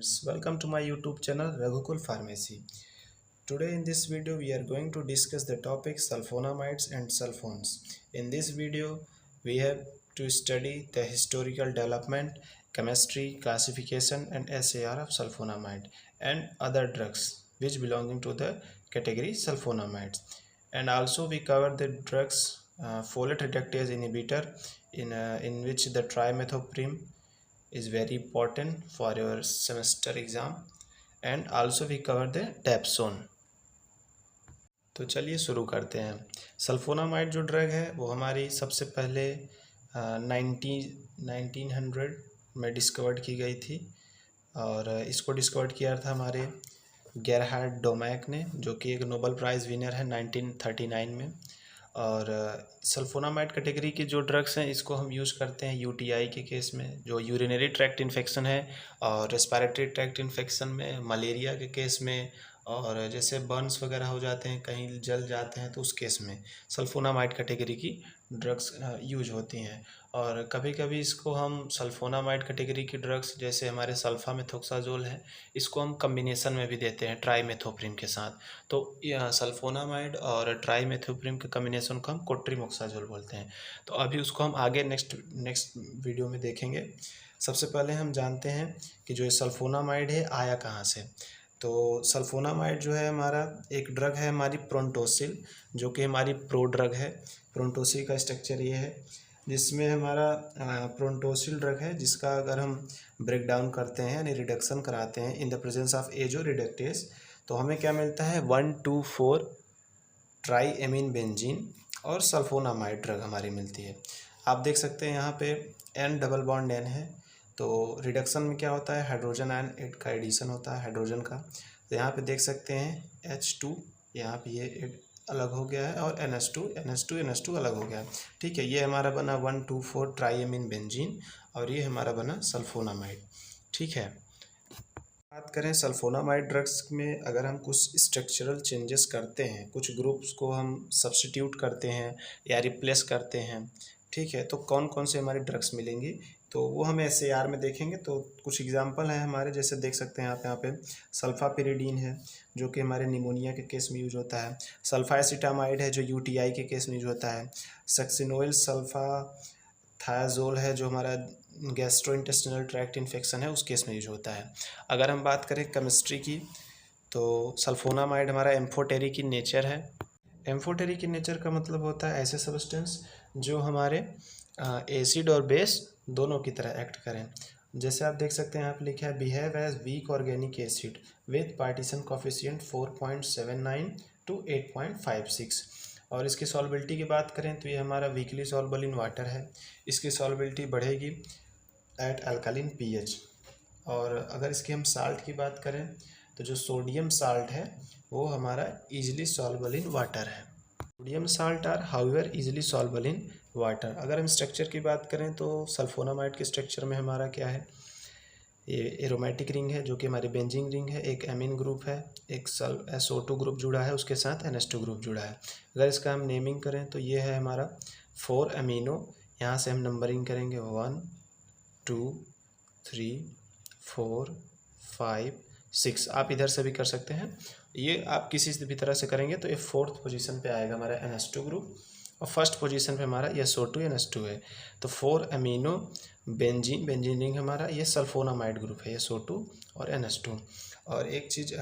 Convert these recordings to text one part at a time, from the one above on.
students, welcome to my YouTube channel Raghukul Pharmacy. Today in this video we are going to discuss the topic sulfonamides and sulfones. In this video we have to study the historical development, chemistry, classification and SAR of sulfonamide and other drugs which belonging to the category sulfonamides. And also we cover the drugs folate reductase inhibitor in which the trimethoprim is very important for your semester exam, and also we cover the dapsone. तो चलिए शुरू करते हैं। Sulphonamide जो drug है वो हमारी सबसे पहले 1900 में डिस्कवर्ड की गई थी, और इसको डिस्कवर्ड किया था हमारे गेरहार्ड डोमैक ने, जो कि एक नोबेल प्राइज़ विनर है 1939 में। और सल्फोनामाइड कैटेगरी की जो ड्रग्स हैं इसको हम यूज़ करते हैं यूटीआई के केस में, जो यूरिनरी ट्रैक्ट इन्फेक्शन है, और रेस्पिरेटरी ट्रैक्ट इन्फेक्शन में, मलेरिया के केस में, और जैसे बर्न्स वगैरह हो जाते हैं, कहीं जल जाते हैं, तो उस केस में सल्फोनामाइड कैटेगरी की ड्रग्स यूज होती हैं। और कभी कभी इसको हम सल्फोनामाइड कैटेगरी की ड्रग्स जैसे हमारे सल्फामेथोक्साजोल है, इसको हम कम्बिनेशन में भी देते हैं ट्राईमेथोप्रिम के साथ। तो सल्फोनामाइड और ट्राईमेथोप्रिम के कम्बिनेशन को हम कोट्रीमोक्साजोल बोलते हैं। तो अभी उसको हम आगे नेक्स्ट वीडियो में देखेंगे। सबसे पहले हम जानते हैं कि जो ये सल्फोनामाइड है आया कहाँ से। तो सल्फोनामाइड जो है हमारा एक ड्रग है हमारी प्रोंटोसिल, जो कि हमारी प्रो ड्रग है। प्रोंटोसिल का स्ट्रक्चर ये है, जिसमें हमारा प्रोंटोसिल ड्रग है, जिसका अगर हम ब्रेक डाउन करते हैं यानी रिडक्शन कराते हैं in the presence of azo reductase, तो हमें क्या मिलता है 1,2,4 ट्राईएमीन बेंजीन और सल्फोनामाइड ड्रग हमारी मिलती है। आप देख सकते हैं यहाँ पे N डबल बॉन्ड N है, तो रिडक्शन में क्या होता है हाइड्रोजन आयन एड का एडिशन होता है हाइड्रोजन का। तो यहाँ पे देख सकते हैं H2, यहाँ पे ये अलग हो गया है, और NH2 अलग हो गया है। ठीक है, ये हमारा बना 1,2,4 ट्राईएमीन बेंजीन, और ये हमारा बना सल्फोनामाइड। ठीक है, बात करें सल्फोनामाइड ड्रग्स में, अगर हम कुछ स्ट्रक्चरल चेंजेस करते हैं, कुछ ग्रुप्स को हम सब्स्टिट्यूट करते हैं या रिप्लेस करते हैं, ठीक है, तो कौन कौन से हमारे ड्रग्स मिलेंगी, तो वो हम SAR में देखेंगे। तो कुछ एग्जांपल हैं हमारे, जैसे देख सकते हैं आप यहाँ पे सल्फापिरिडीन है, जो कि हमारे निमोनिया के केस में यूज होता है। सल्फाएसिटामाइड है, जो UTI के केस में यूज होता है। सक्सिनोइल सल्फाथायाजोल है, जो हमारा गैस्ट्रोइंटेस्टिनल ट्रैक्ट इन्फेक्शन है उस केस में यूज होता है। अगर हम बात करें केमिस्ट्री की, तो सल्फोनामाइड हमारा एम्फोटेरिक इन नेचर है। एम्फोटेरिक इन नेचर का मतलब होता है ऐसे सब्सटेंस जो हमारे एसिड और बेस दोनों की तरह एक्ट करें। जैसे आप देख सकते हैं यहाँ पे लिखा है behave as weak organic acid with partition coefficient 4.79 to 8.56। और इसकी सॉल्बिलिटी की बात करें तो ये हमारा वीकली सॉल्युबल इन वाटर है। इसकी सॉल्बिलिटी बढ़ेगी एट अल्कालिन pH। और अगर इसकी हम साल्ट की बात करें तो जो सोडियम साल्ट है वो हमारा ईजिली सॉल्युबल इन वाटर है। Sodium salt are however easily soluble in water. अगर हम स्ट्रक्चर की बात करें तो सल्फोनामाइड के स्ट्रक्चर में हमारा क्या है, ये एरोमेटिक रिंग है, जो कि हमारी बेंजीन रिंग है, एक एमीन ग्रुप है, एक SO2 ग्रुप जुड़ा है, उसके साथ NH2 ग्रुप जुड़ा है। अगर इसका हम नेमिंग करें तो ये है हमारा 4 अमीनो। यहाँ से हम नंबरिंग करेंगे 1 2 3 4 5 6। आप इधर से भी कर सकते हैं, ये आप किसी से भी तरह से करेंगे तो ये 4th पोजीशन पे आएगा हमारा NH2 ग्रुप, और फर्स्ट पोजीशन पे हमारा ये SO2 NH2 है। तो 4 अमीनो बेंजीन रिंग हमारा ये सल्फोनामाइड ग्रुप है, ये SO2 और NH2। और एक चीज़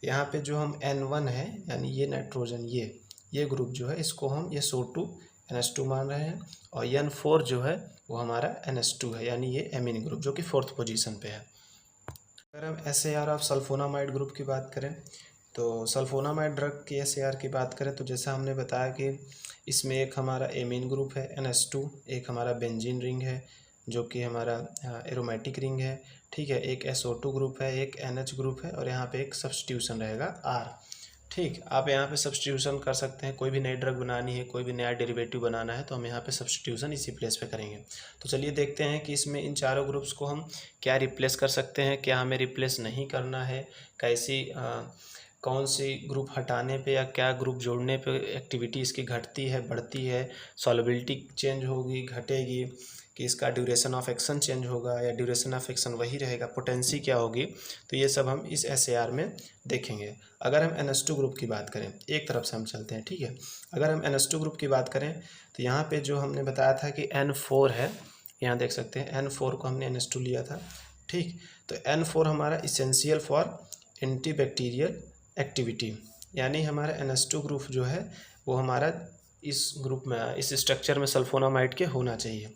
यहाँ पे जो हम N1 है यानी ये नाइट्रोजन, ये ग्रुप जो है इसको हम ये SO2 NH2 मान रहे हैं, और N4 जो है वो हमारा NH2 है, यानी ये एमीन ग्रुप जो कि 4th पोजीशन पे है। अगर हम SAR ऑफ सल्फोनामाइड ग्रुप की बात करें तो सल्फोनामाइड ड्रग की SAR की बात करें तो जैसा हमने बताया कि इसमें एक हमारा एमीन ग्रुप है NH2, एक हमारा बेंजीन रिंग है जो कि हमारा एरोमेटिक रिंग है, ठीक है, एक SO2 ग्रुप है, एक NH ग्रुप है, और यहाँ पे एक सब्स्टिट्यूशन रहेगा R। ठीक, आप यहाँ पे सब्स्टिट्यूशन कर सकते हैं, कोई भी नई ड्रग बनानी है, कोई भी नया डेरिवेटिव बनाना है तो हम यहाँ पे सब्स्टिट्यूशन इसी प्लेस पे करेंगे। तो चलिए देखते हैं कि इसमें इन चारों ग्रुप्स को हम क्या रिप्लेस कर सकते हैं, क्या हमें रिप्लेस नहीं करना है, कैसी कौन सी ग्रुप हटाने पे या क्या ग्रुप जोड़ने पे एक्टिविटी इसकी घटती है, बढ़ती है, सॉल्युबिलिटी चेंज होगी, घटेगी, कि इसका ड्यूरेशन ऑफ एक्शन चेंज होगा या ड्यूरेशन ऑफ एक्शन वही रहेगा, पोटेंसी क्या होगी, तो ये सब हम इस SAR में देखेंगे। अगर हम NH2 ग्रुप की बात करें, एक तरफ से हम चलते हैं, ठीक है। अगर हम NH2 ग्रुप की बात करें तो यहाँ पे जो हमने बताया था कि N4 है, यहाँ देख सकते हैं N4 को हमने NH2 लिया था, ठीक। तो N4 हमारा इसेंशियल फॉर एंटीबैक्टीरियल एक्टिविटी, यानी हमारा NH2 ग्रुप जो है वो हमारा इस ग्रुप में, इस स्ट्रक्चर में सल्फोनामाइड के होना चाहिए,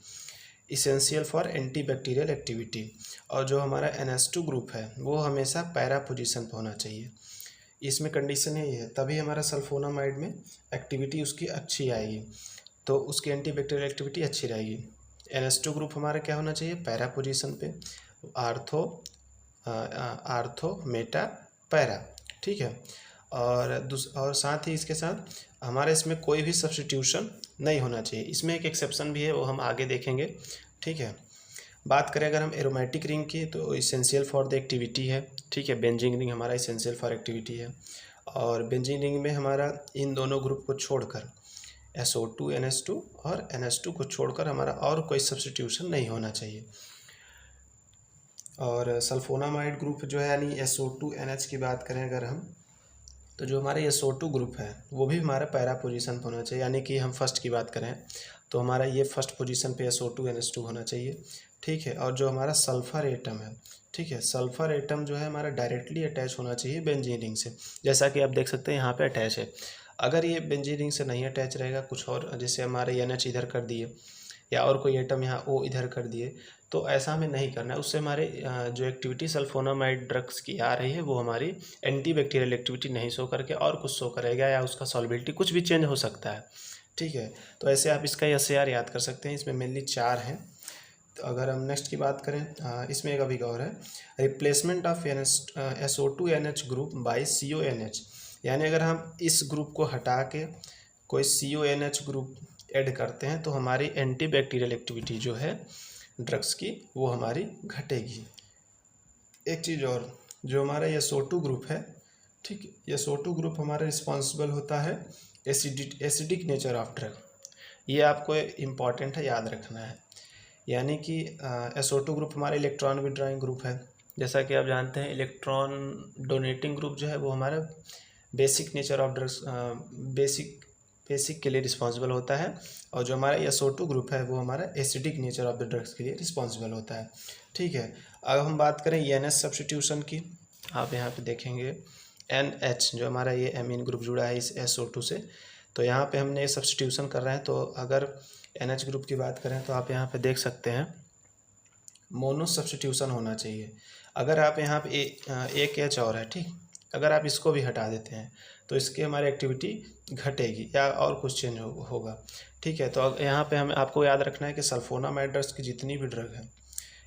इसेंशियल फॉर एंटीबैक्टीरियल एक्टिविटी। और जो हमारा NH2 ग्रुप है वो हमेशा पैरा पोजीशन पर होना चाहिए। इसमें कंडीशन यही है, तभी हमारा सल्फोनामाइड में एक्टिविटी उसकी अच्छी आएगी, तो उसकी एंटीबैक्टीरियल एक्टिविटी अच्छी रहेगी। NH2 ग्रुप हमारा क्या होना चाहिए, पैरा पोजीशन पे, आर्थो मेटा पैरा, ठीक है। और साथ ही इसके साथ हमारे इसमें कोई भी सब्स्टिट्यूशन नहीं होना चाहिए। इसमें एक एक्सेप्शन भी है, वो हम आगे देखेंगे, ठीक है। बात करें अगर हम एरोमेटिक रिंग की, तो इसेंशियल फॉर द एक्टिविटी है, ठीक है। बेंजीन रिंग हमारा इसेंशियल फॉर एक्टिविटी है, और बेंजीन रिंग में हमारा इन दोनों ग्रुप को छोड़कर SO2 NH2 और NH2 को छोड़कर हमारा और कोई सब्स्टिट्यूशन नहीं होना चाहिए। और सल्फोनामाइड ग्रुप जो है यानी SO2 NH की बात करें अगर हम, तो जो हमारा SO2 ग्रुप है वो भी हमारा पैरा पोजीशन पर होना चाहिए, यानी कि हम फर्स्ट की बात करें तो हमारा ये फर्स्ट पोजीशन पे SO2 NH2 होना चाहिए, ठीक है। और जो हमारा सल्फ़र एटम है, ठीक है, सल्फ़र एटम जो है हमारा डायरेक्टली अटैच होना चाहिए बेंजीन रिंग से, जैसा कि आप देख सकते हैं यहाँ पे अटैच है। अगर ये बेंजीन रिंग से नहीं अटैच रहेगा, कुछ और जैसे हमारे NH इधर कर दिए या और कोई एटम यहाँ O इधर कर दिए, तो ऐसा हमें नहीं करना है। उससे हमारे जो एक्टिविटी सल्फोनामाइड ड्रग्स की आ रही है वो हमारी एंटीबैक्टीरियल एक्टिविटी नहीं शो करके और कुछ शो करेगा, या उसका सॉल्बिलिटी कुछ भी चेंज हो सकता है, ठीक है। तो ऐसे आप इसका SAR याद कर सकते हैं। इसमें मेनली 4 हैं। तो अगर हम नेक्स्ट की बात करें, इसमें एक अभी और है, replacement of SO2 NH group by CONH, यानी अगर हम इस ग्रुप को हटा के कोई CONH ग्रुप ऐड करते हैं तो हमारी एंटीबैक्टीरियल एक्टिविटी जो है ड्रग्स की वो हमारी घटेगी। एक चीज़ और, जो हमारा SO2 ग्रुप है, ठीक, SO2 ग्रुप हमारा रिस्पॉन्सिबल होता है एसिडिक नेचर ऑफ ड्रग। ये आपको इम्पॉर्टेंट है, याद रखना है। यानी कि SO2 ग्रुप हमारा इलेक्ट्रॉन विड्रॉइंग ग्रुप है। जैसा कि आप जानते हैं इलेक्ट्रॉन डोनेटिंग ग्रुप जो है वो हमारा basic nature of drugs, basic के लिए रिस्पॉन्सिबल होता है, और जो हमारा SO2 ग्रुप है वो हमारा acidic nature of the drugs के लिए रिस्पॉन्सिबल होता है, ठीक है। अब हम बात करें NH सब्स्टिट्यूशन की, आप यहाँ पे देखेंगे NH जो हमारा ये एमीन ग्रुप जुड़ा है इस SO2 से, तो यहाँ पे हमने सब्स्टिट्यूशन कर रहे हैं। तो अगर NH ग्रुप की बात करें तो आप यहाँ पे देख सकते हैं मोनो सब्स्टिट्यूशन होना चाहिए। अगर आप यहाँ पे एक H और है, ठीक, अगर आप इसको भी हटा देते हैं तो इसकी हमारी एक्टिविटी घटेगी या और कुछ चेंज होगा, ठीक है। तो यहाँ पे हमें आपको याद रखना है कि सल्फोनामाइड ड्रग्स की जितनी भी ड्रग है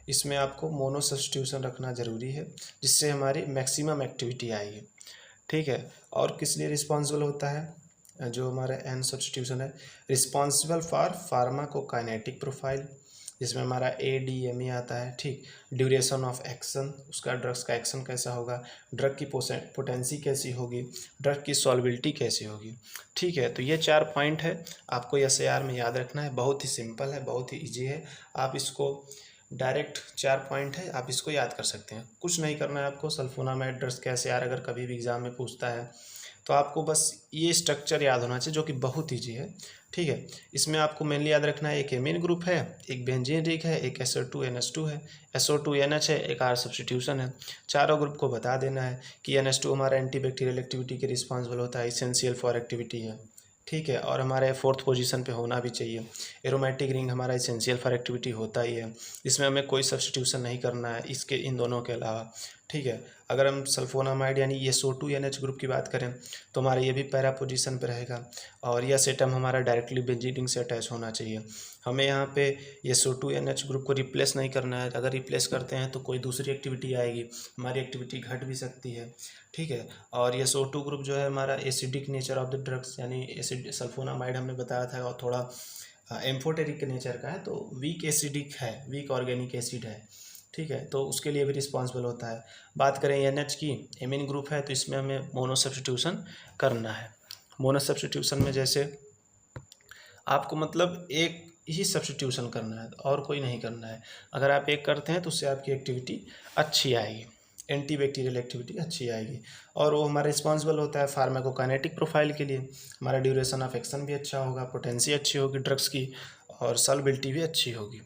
इसमें आपको मोनो सब्स्टिट्यूशन रखना ज़रूरी है, जिससे हमारी मैक्सिमम एक्टिविटी आएगी, ठीक है। और किस लिए रिस्पॉन्सिबल होता है, जो हमारा N सब्स्टिट्यूशन है, रिस्पॉन्सिबल फॉर फार्माकोकाइनेटिक प्रोफाइल, जिसमें हमारा ADME आता है, ठीक। ड्यूरेशन ऑफ एक्शन, उसका ड्रग्स का एक्शन कैसा होगा, ड्रग की पोटेंसी कैसी होगी, ड्रग की सॉल्बिलिटी कैसी होगी, ठीक है। तो ये 4 पॉइंट है, आपको SAR में याद रखना है। बहुत ही सिंपल है, बहुत ही ईजी है, आप इसको डायरेक्ट 4 पॉइंट है, आप इसको याद कर सकते हैं। कुछ नहीं करना है आपको। सल्फोनामाइड ड्रग्स का SAR अगर कभी भी एग्ज़ाम में पूछता है तो आपको बस ये स्ट्रक्चर याद होना चाहिए, जो कि बहुत ईजी है, ठीक है। इसमें आपको मेनली याद रखना है, एक एमीन ग्रुप है, एक बेंजीन रिंग है, एक SO2 NH2 है, SO2 NH है, एक R सब्स्टिट्यूशन है। चारों ग्रुप को बता देना है कि NH2 हमारा एंटीबैक्टीरियल एक्टिविटी के रिस्पॉन्सिबल होता है, इसेंशियल फॉर एक्टिविटी है, ठीक है। और हमारे 4th पोजीशन पे होना भी चाहिए। एरोमेटिक रिंग हमारा इसेंशियल फॉर एक्टिविटी होता ही है, इसमें हमें कोई सब्स्टिट्यूशन नहीं करना है इसके, इन दोनों के अलावा, ठीक है। अगर हम सल्फोनामाइड यानी SO2 NH ग्रुप की बात करें तो हमारा ये भी पैरा पोजीशन पे रहेगा, और यह एटम हमारा डायरेक्टली बेंजीन रिंग से अटैच होना चाहिए। हमें यहाँ पे SO2 NH ग्रुप को रिप्लेस नहीं करना है। अगर रिप्लेस करते हैं तो कोई दूसरी एक्टिविटी आएगी, हमारी एक्टिविटी घट भी सकती है, ठीक है। और SO2 ग्रुप जो है हमारा acidic nature of the drugs, यानी एसिड सल्फोनामाइड हमने बताया था और थोड़ा एम्फोटेरिक नेचर का है, तो वीक एसिडिक है, वीक ऑर्गेनिक एसिड है, ठीक है। तो उसके लिए भी रिस्पॉन्सिबल होता है। बात करें NH की, एमीन ग्रुप है, तो इसमें हमें मोनो सब्स्टिट्यूशन करना है। मोनो सब्स्टिट्यूशन में जैसे आपको मतलब एक ही सब्स्टिट्यूशन करना है और कोई नहीं करना है। अगर आप एक करते हैं तो उससे आपकी एक्टिविटी अच्छी आएगी, एंटीबैक्टीरियल एक्टिविटी अच्छी आएगी। और वो हमारा रिस्पॉन्सिबल होता है फार्माकोकाइनेटिक प्रोफाइल के लिए। हमारा ड्यूरेशन ऑफ एक्शन भी अच्छा होगा, पोटेंसी अच्छी होगी ड्रग्स की, और सॉल्युबिलिटी भी अच्छी होगी।